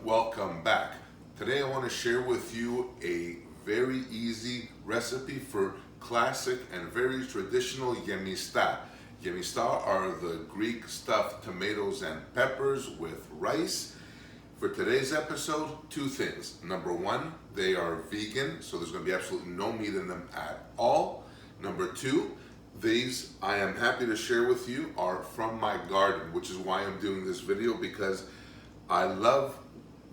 welcome back. Today I want to share with you a very easy recipe for classic and very traditional gemista. Gemista are the Greek stuffed tomatoes and peppers with rice. For today's episode, two things. Number one, they are vegan, so there's going to be absolutely no meat in them at all. Number two, these I am happy to share with you are from my garden, which is why I'm doing this video, because I love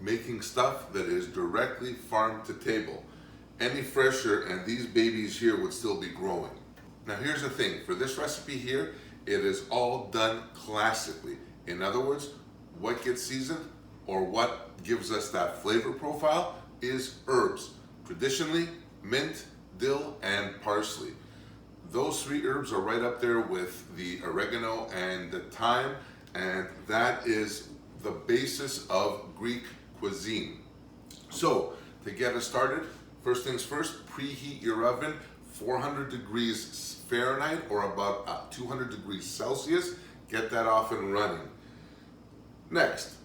making stuff that is directly farm to table. Any fresher and these babies here would still be growing. Now here's the thing, for this recipe here, it is all done classically. In other words, what gets seasoned or what gives us that flavor profile is herbs. Traditionally, mint, dill, and parsley. Those three herbs are right up there with the oregano and the thyme, and that is the basis of Greek cuisine. So, to get us started, first things first, preheat your oven 400 degrees Fahrenheit or about 200 degrees Celsius. Get that off and running. Next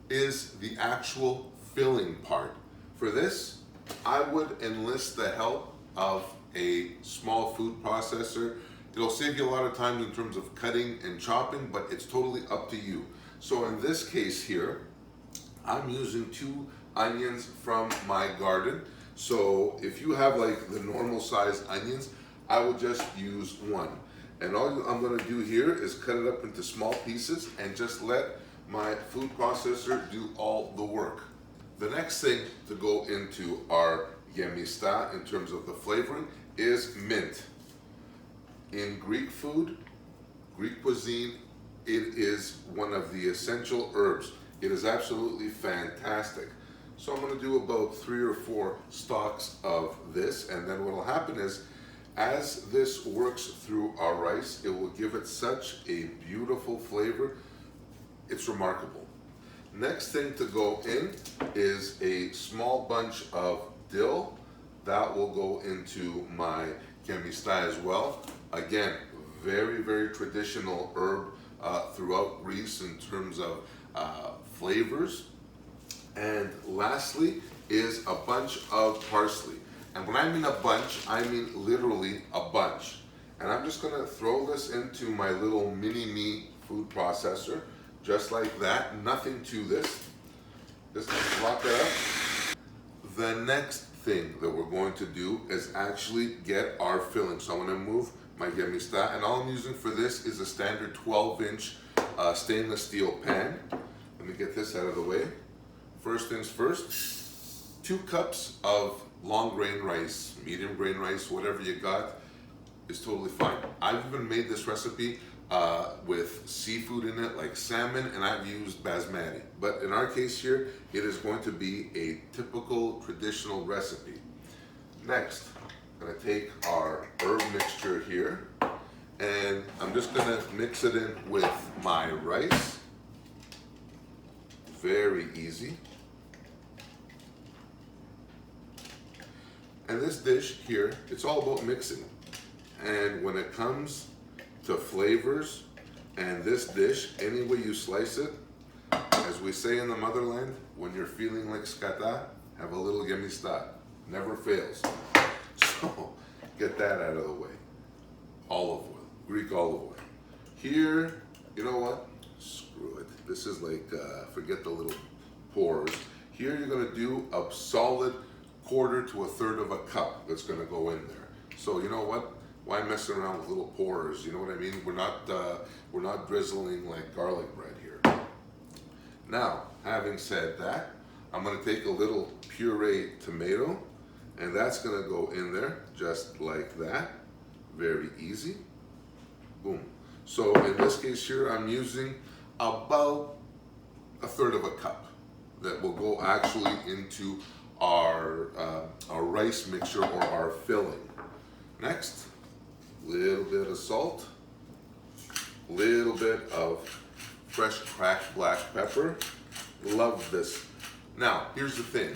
is the actual filling part. For this, I would enlist the help of a small food processor. It'll save you a lot of time in terms of cutting and chopping, but it's totally up to you. So in this case here, I'm using 2 onions from my garden. So if you have like the normal size onions, I would just use 1. And all I'm gonna do here is cut it up into small pieces and just let my food processor do all the work. The next thing to go into our gemista in terms of the flavoring is mint. In Greek food, Greek cuisine, it is one of the essential herbs. It is absolutely fantastic. So I'm going to do about 3 or 4 stalks of this, and then what will happen is, as this works through our rice, it will give it such a beautiful flavor. It's remarkable. Next thing to go in is a small bunch of dill. That will go into my gemista as well. Again, very, very traditional herb throughout Greece in terms of flavors. And lastly is a bunch of parsley. And when I mean a bunch, I mean literally a bunch. And I'm just gonna throw this into my little mini-me food processor, just like that, nothing to this. Just lock it up. The next thing that we're going to do is actually get our filling. So I'm gonna move my gemista, and all I'm using for this is a standard 12-inch stainless steel pan. Let me get this out of the way. First things first, 2 cups of long grain rice, medium grain rice, whatever you got is totally fine. I've even made this recipe with seafood in it, like salmon, and I've used basmati. But in our case here, it is going to be a typical traditional recipe. Next, I'm gonna take our herb mixture here, and I'm just gonna mix it in with my rice. Very easy. And this dish here, it's all about mixing. And when it comes to flavors and this dish, any way you slice it, as we say in the motherland, when you're feeling like skata, have a little gemista. Never fails. So get that out of the way. Olive oil, Greek olive oil. Here, you know what? Screw it. This is like, forget the little pores. Here you're gonna do a solid 1/4 to 1/3 of a cup that's gonna go in there. So you know what? Why messing around with little pores? You know what I mean? We're not drizzling like garlic bread here. Now, having said that, I'm gonna take a little pureed tomato, and that's gonna go in there just like that. Very easy. Boom. So in this case here, I'm using about 1/3 of a cup that will go actually into our rice mixture or our filling. Next, little bit of salt, little bit of fresh cracked black pepper. Love this. Now, here's the thing.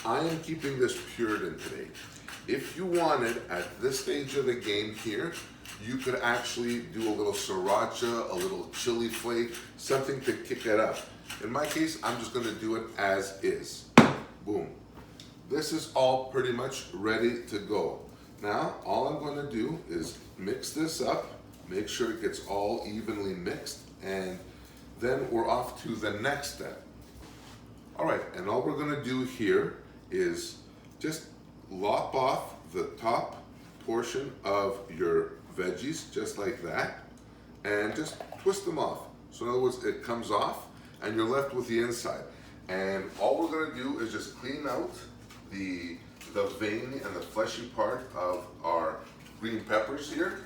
I am keeping this pured in today. If you wanted, at this stage of the game here, you could actually do a little sriracha, a little chili flake, something to kick it up. In my case, I'm just gonna do it as is. Boom. This is all pretty much ready to go. Now, all I'm gonna do is mix this up, make sure it gets all evenly mixed, and then we're off to the next step. All right, and all we're gonna do here is just lop off the top portion of your veggies, just like that, and just twist them off. So in other words, it comes off, and you're left with the inside. And all we're gonna do is just clean out the veiny and the fleshy part of our green peppers here,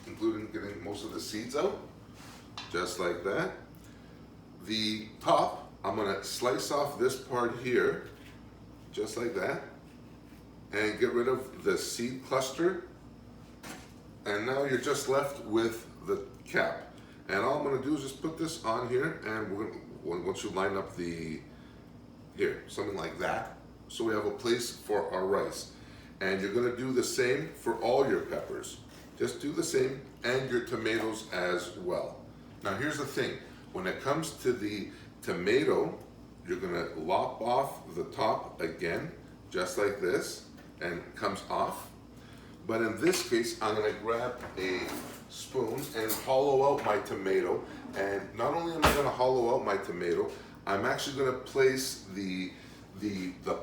including getting most of the seeds out, just like that. The top, I'm gonna slice off this part here, just like that, and get rid of the seed cluster. And now you're just left with the cap. And all I'm gonna do is just put this on here, and we're gonna, once you line up here, something like that, so we have a place for our rice. And you're gonna do the same for all your peppers. Just do the same, and your tomatoes as well. Now here's the thing, when it comes to the tomato, you're gonna lop off the top again, just like this, and it comes off. But in this case, I'm gonna grab a spoon and hollow out my tomato. And not only am I gonna hollow out my tomato, I'm actually gonna place the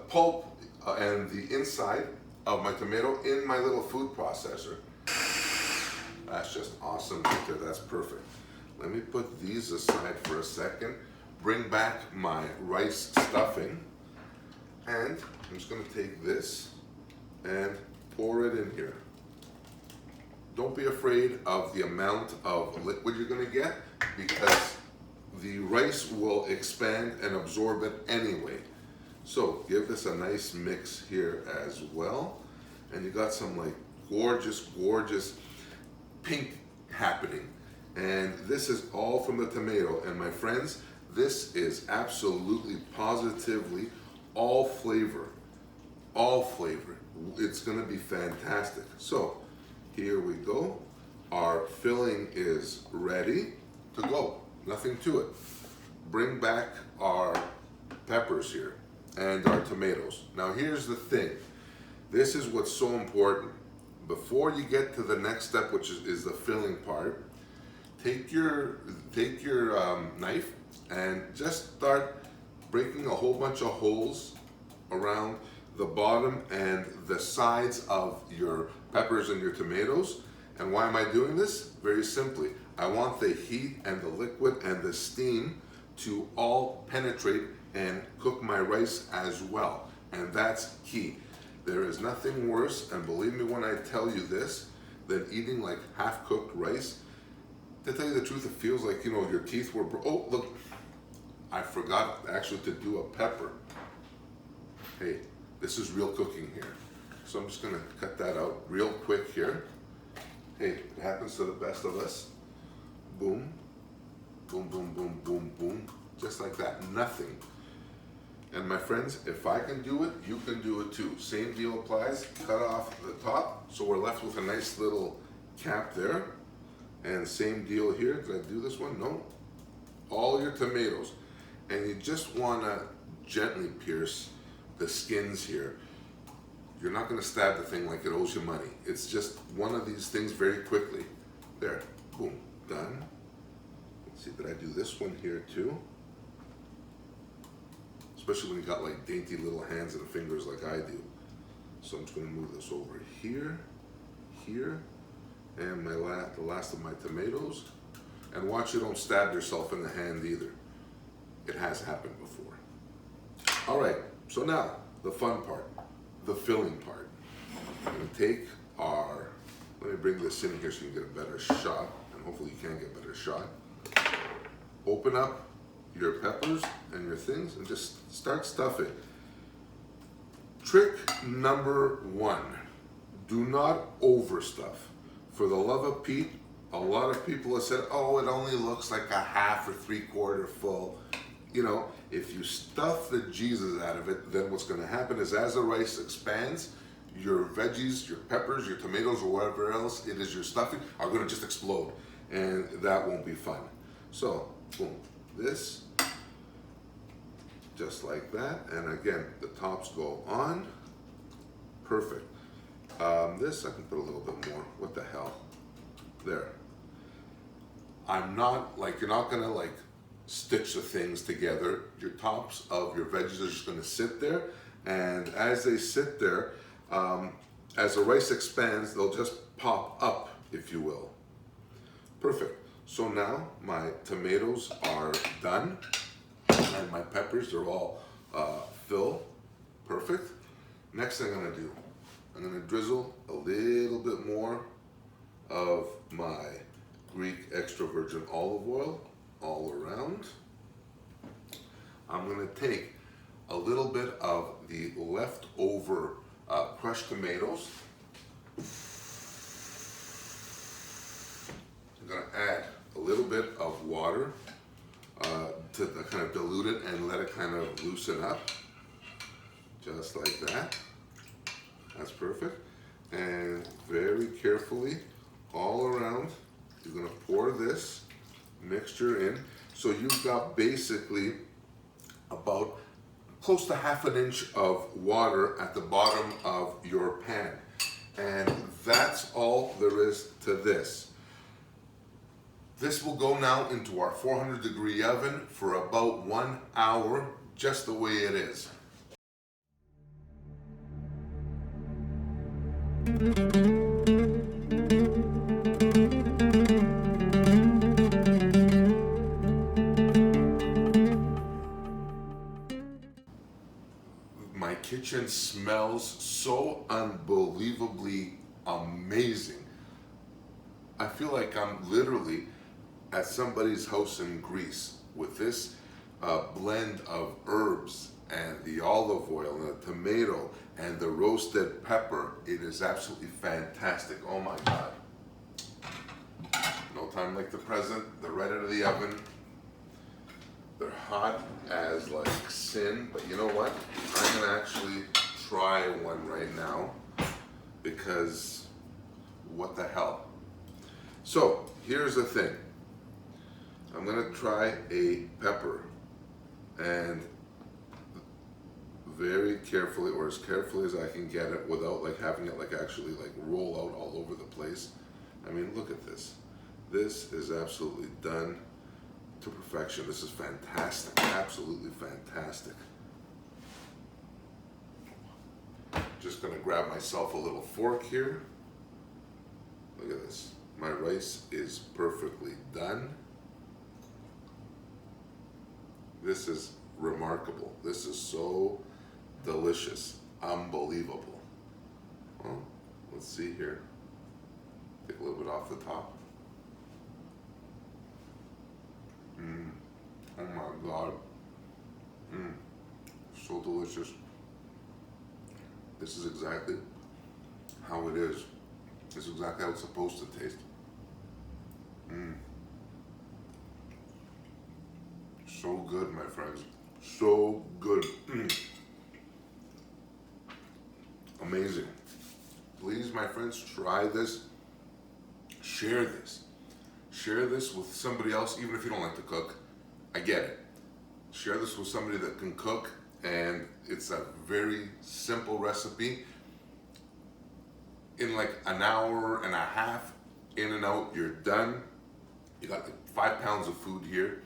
pulp and the inside of my tomato in my little food processor. That's just awesome right there, that's perfect. Let me put these aside for a second, bring back my rice stuffing, and I'm just gonna take this and pour it in here. Don't be afraid of the amount of liquid you're gonna get, because the rice will expand and absorb it anyway. So give this a nice mix here as well. And you got some like gorgeous, gorgeous pink happening. And this is all from the tomato. And my friends, this is absolutely, positively all flavor. All flavor. It's gonna be fantastic. So here we go. Our filling is ready to go. Nothing to it. Bring back our peppers here and our tomatoes. Now here's the thing. This is what's so important. Before you get to the next step, which is the filling part, take your knife and just start breaking a whole bunch of holes around the bottom and the sides of your peppers and your tomatoes. And why am I doing this? Very simply, I want the heat and the liquid and the steam to all penetrate and cook my rice as well. And that's key. There is nothing worse, and believe me when I tell you this, than eating like half-cooked rice. To tell you the truth, it feels like, you know, your teeth were, oh, look, I forgot actually to do a pepper. Hey, this is real cooking here. So I'm just gonna cut that out real quick here. Hey, it happens to the best of us. Boom, boom, boom, boom, boom, boom. Just like that, nothing. And my friends, if I can do it, you can do it too. Same deal applies, cut off the top, so we're left with a nice little cap there. And same deal here, did I do this one? No. All your tomatoes. And you just wanna gently pierce the skins here. You're not gonna stab the thing like it owes you money. It's just one of these things very quickly. There, boom, done. Let's see, did I do this one here too? Especially when you got like dainty little hands and fingers like I do. So I'm just gonna move this over here, here, and the last of my tomatoes. And watch you don't stab yourself in the hand either. It has happened before. All right, so now the fun part, the filling part. I'm gonna take our, let me bring this in here so you can get a better shot, and hopefully you can get a better shot. Open up your peppers and your things and just start stuffing. Trick number one, do not overstuff. For the love of Pete, a lot of people have said, oh, it only looks like a half or 3/4 full. You know, if you stuff the Jesus out of it, then what's gonna happen is as the rice expands, your veggies, your peppers, your tomatoes, or whatever else it is you're stuffing are gonna just explode, and that won't be fun. So, boom, this, just like that. And again, the tops go on. Perfect. This, I can put a little bit more. What the hell? There. I'm not, like, you're not gonna like stitch the things together. Your tops of your veggies are just gonna sit there. And as they sit there, as the rice expands, they'll just pop up, if you will. Perfect. So now my tomatoes are done and my peppers are all filled. Perfect. Next thing I'm gonna do, I'm gonna drizzle a little bit more of my Greek extra virgin olive oil all around. I'm gonna take a little bit of the leftover crushed tomatoes. I'm gonna add a little bit of water to kind of dilute it and let it kind of loosen up, just like that. That's perfect. And very carefully, all around, you're gonna pour this mixture in. So you've got basically about close to ½ an inch of water at the bottom of your pan. And that's all there is to this. This will go now into our 400-degree oven for about 1 hour, just the way it is. My kitchen smells so unbelievably amazing. I feel like I'm literally at somebody's house in Greece with this blend of herbs and the olive oil and the tomato and the roasted pepper. It is absolutely fantastic. Oh my God. No time like the present. They're right out of the oven. They're hot as like sin, but you know what? I'm gonna actually try one right now because what the hell? So here's the thing. I'm gonna try a pepper and very carefully, or as carefully as I can get it without like having it like actually like roll out all over the place. I mean, look at this. This is absolutely done to perfection. This is fantastic, absolutely fantastic. Just gonna grab myself a little fork here. Look at this. My rice is perfectly done. This is remarkable. This is so delicious, unbelievable. Well, let's see here. Take a little bit off the top. Oh my God. So delicious. This is exactly how it is. This is exactly how it's supposed to taste. So good, my friends. So good. Amazing. Please, my friends, try this. Share this. Share this with somebody else, even if you don't like to cook. I get it. Share this with somebody that can cook, and it's a very simple recipe. In like an hour and a half, in and out, you're done. You got like 5 pounds of food here,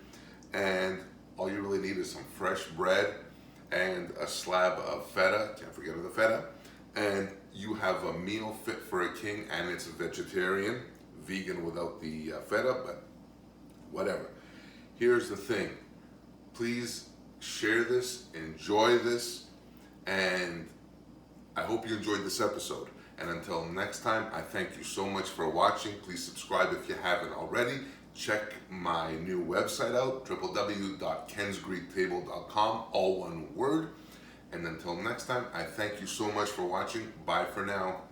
and all you really need is some fresh bread and a slab of feta. Can't forget the feta. And you have a meal fit for a king, and it's vegetarian, vegan without the feta, but whatever. Here's the thing. Please share this, enjoy this, and I hope you enjoyed this episode. And until next time, I thank you so much for watching. Please subscribe if you haven't already. Check my new website out, www.kensgreektable.com, all one word. And until next time, I thank you so much for watching. Bye for now.